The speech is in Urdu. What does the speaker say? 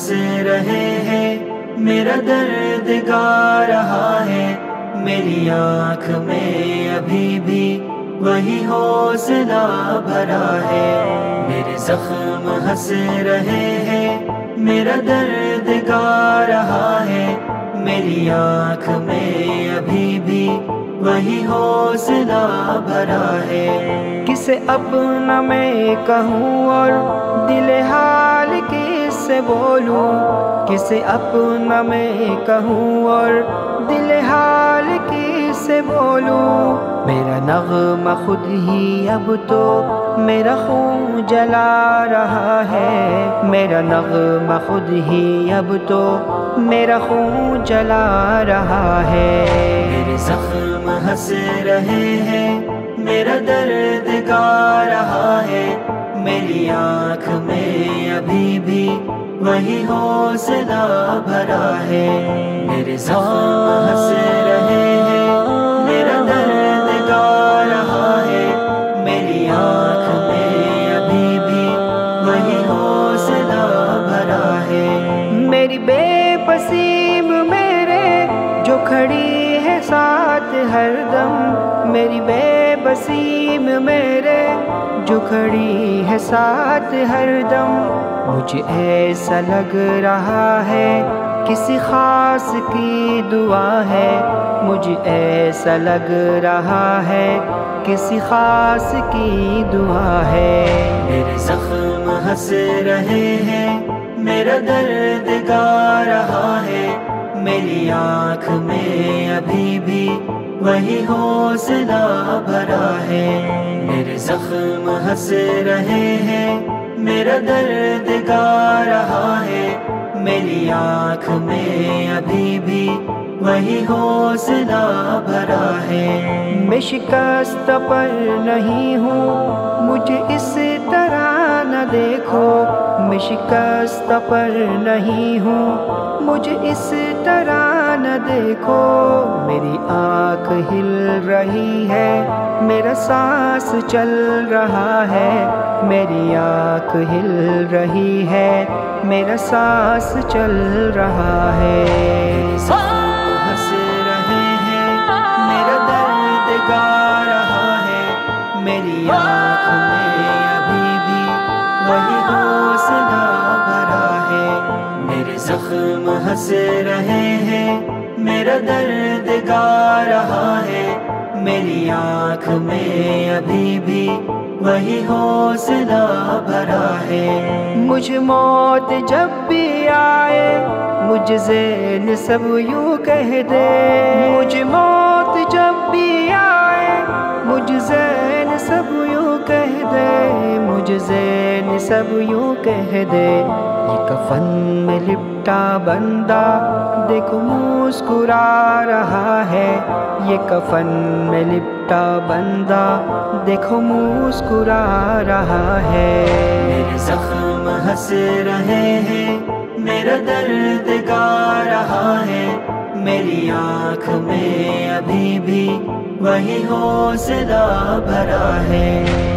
ہنس رہے ہیں، میرا درد گا رہا ہے، میری آنکھ میں ابھی بھی وہی حوصلہ بھرا ہے، میرے زخم ہنس رہے ہیں، میرا درد گا رہا ہے، میری آنکھ میں ابھی بھی وہی حوصلہ بھرا ہے۔ کسے اپنا میں کہوں اور دل حال کس سے بولوں، کسے اپنا میں کہوں اور دل حال کس سے بولوں، میرا نغمہ خود ہی اب تو میرا خون جلا رہا ہے، میرا نغمہ خود ہی اب تو میرا خون جلا رہا ہے۔ میرے زخم ہنس رہے ہیں، میرا درد گا رہا ہے، میری آنکھ میں ابھی بھی وہی حوصلہ بھرا ہے، میرے زخم ہنس رہے ہیں، میرا درد گا رہا ہے، میری آنکھ میں ابھی بھی وہی حوصلہ بھرا ہے۔ میری بے بسی میرے جو کھڑی ہے ساتھ ہر دم، میری بے بسی میرے جو کھڑی ہے ساتھ ہر دم، مجھے ایسا لگ رہا ہے کسی خاص کی دعا ہے، مجھے ایسا لگ رہا ہے کسی خاص کی دعا ہے۔ میرے زخم ہنس رہے ہیں، میرا درد گا رہا ہے، میری آنکھ میں ابھی بھی وہی حوصلہ بھرا ہے، میرے زخم ہنس رہے ہیں، میرا درد گا رہا ہے، میری آنکھ میں ابھی بھی وہی حوصلہ بھرا ہے۔ میں شکست پر نہیں ہوں، مجھے اس طرح نہ دیکھو، میں شکست پر نہیں ہوں، مجھے اس طرح نہ دیکھو، میری آنکھ ہل رہی ہے، میرا سانس چل رہا ہے، میری آنکھ ہل رہی ہے، میرا سانس چل رہا ہے۔ ہنس رہے ہیں، میرا درد گا رہا ہے، میری آنکھ میں ابھی بھی وہی حوصلہ بھرا ہے، میرے زخم ہنس رہے ہیں، میرا درد گا رہا ہے، میری آنکھ میں ابھی بھی وہی حوصلہ بھرا ہے۔ مجھ موت جب بھی آئے مجھ ذہن سب یوں کہہ دے، مجھ موت جب بھی آئے مجھ ذہن سب یوں کہہ دے، مجھ ذہن سب یوں کہہ دے، یہ کفن میں لپٹا بندہ دیکھو مسکرا رہا ہے، یہ کفن میں لپٹا بندہ دیکھو مسکرا رہا ہے۔ میرے زخم ہنس رہے ہیں، میرا درد گا رہا ہے، میری آنکھ میں ابھی بھی وہی حوصلہ بھرا ہے۔